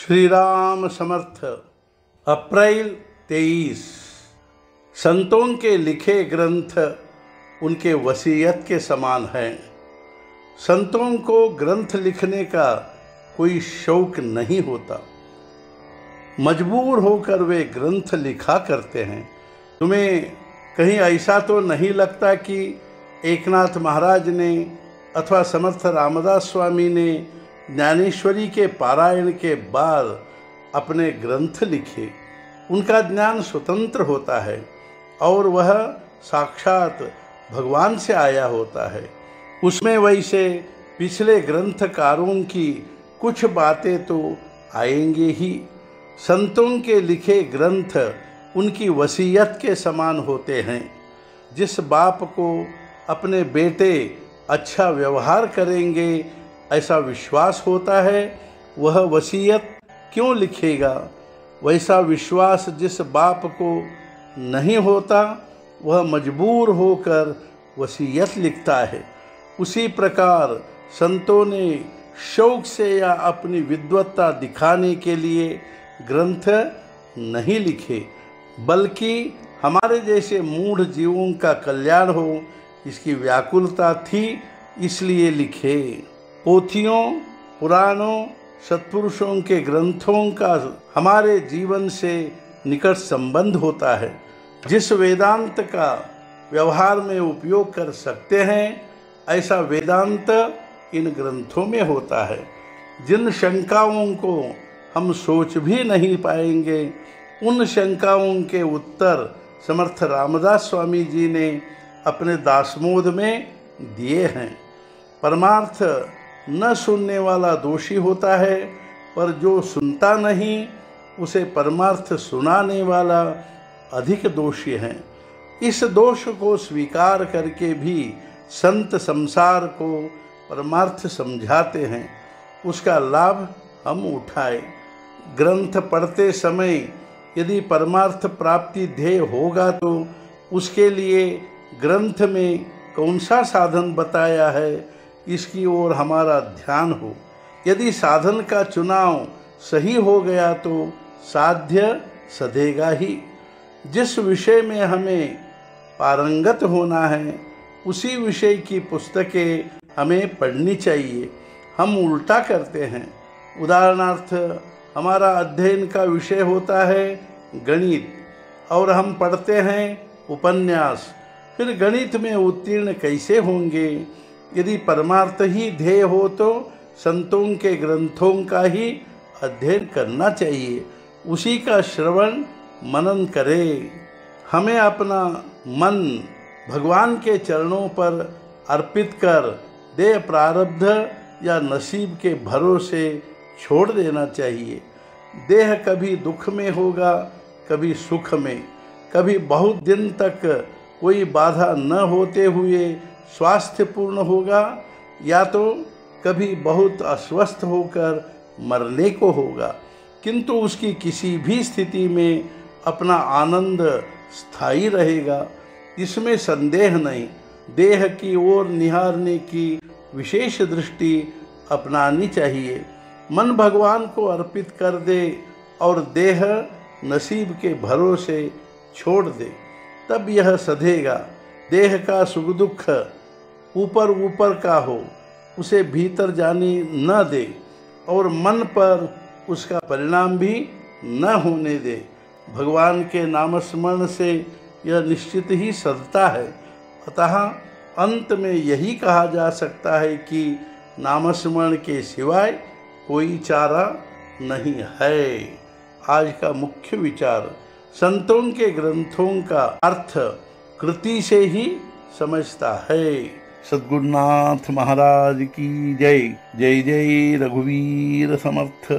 श्री राम समर्थ। अप्रैल 23। संतों के लिखे ग्रंथ उनके वसीयत के समान हैं। संतों को ग्रंथ लिखने का कोई शौक नहीं होता, मजबूर होकर वे ग्रंथ लिखा करते हैं। तुम्हें कहीं ऐसा तो नहीं लगता कि एकनाथ महाराज ने अथवा समर्थ रामदास स्वामी ने ज्ञानेश्वरी के पारायण के बाद अपने ग्रंथ लिखे? उनका ज्ञान स्वतंत्र होता है और वह साक्षात भगवान से आया होता है। उसमें वैसे पिछले ग्रंथकारों की कुछ बातें तो आएंगे ही। संतों के लिखे ग्रंथ उनकी वसीयत के समान होते हैं। जिस बाप को अपने बेटे अच्छा व्यवहार करेंगे ऐसा विश्वास होता है, वह वसीयत क्यों लिखेगा? वैसा विश्वास जिस बाप को नहीं होता, वह मजबूर होकर वसीयत लिखता है। उसी प्रकार संतों ने शौक से या अपनी विद्वत्ता दिखाने के लिए ग्रंथ नहीं लिखे, बल्कि हमारे जैसे मूढ़ जीवों का कल्याण हो इसकी व्याकुलता थी, इसलिए लिखे। पोथियों, पुराणों, सत्पुरुषों के ग्रंथों का हमारे जीवन से निकट संबंध होता है। जिस वेदांत का व्यवहार में उपयोग कर सकते हैं, ऐसा वेदांत इन ग्रंथों में होता है। जिन शंकाओं को हम सोच भी नहीं पाएंगे, उन शंकाओं के उत्तर समर्थ रामदास स्वामी जी ने अपने दासमोद में दिए हैं। परमार्थ न सुनने वाला दोषी होता है, पर जो सुनता नहीं उसे परमार्थ सुनाने वाला अधिक दोषी है। इस दोष को स्वीकार करके भी संत संसार को परमार्थ समझाते हैं, उसका लाभ हम उठाए। ग्रंथ पढ़ते समय यदि परमार्थ प्राप्ति ध्येय होगा तो उसके लिए ग्रंथ में कौन सा साधन बताया है, इसकी ओर हमारा ध्यान हो। यदि साधन का चुनाव सही हो गया तो साध्य सधेगा ही। जिस विषय में हमें पारंगत होना है, उसी विषय की पुस्तकें हमें पढ़नी चाहिए। हम उल्टा करते हैं। उदाहरणार्थ, हमारा अध्ययन का विषय होता है गणित और हम पढ़ते हैं उपन्यास, फिर गणित में उत्तीर्ण कैसे होंगे? यदि परमार्थ ही ध्येय हो तो संतों के ग्रंथों का ही अध्ययन करना चाहिए, उसी का श्रवण मनन करें। हमें अपना मन भगवान के चरणों पर अर्पित कर देह प्रारब्ध या नसीब के भरोसे छोड़ देना चाहिए। देह कभी दुख में होगा, कभी सुख में, कभी बहुत दिन तक कोई बाधा न होते हुए स्वास्थ्यपूर्ण होगा, या तो कभी बहुत अस्वस्थ होकर मरने को होगा। किंतु उसकी किसी भी स्थिति में अपना आनंद स्थायी रहेगा, इसमें संदेह नहीं। देह की ओर निहारने की विशेष दृष्टि अपनानी चाहिए। मन भगवान को अर्पित कर दे और देह नसीब के भरोसे छोड़ दे, तब यह सधेगा। देह का सुख दुख ऊपर ऊपर का हो, उसे भीतर जाने न दे और मन पर उसका परिणाम भी न होने दे। भगवान के नामस्मरण से यह निश्चित ही सधता है। अतः अंत में यही कहा जा सकता है कि नामस्मरण के सिवाय कोई चारा नहीं है। आज का मुख्य विचार, संतों के ग्रंथों का अर्थ कृति से ही समझता है। सद्गुरुनाथ महाराज की जय। जय जय रघुवीर समर्थ।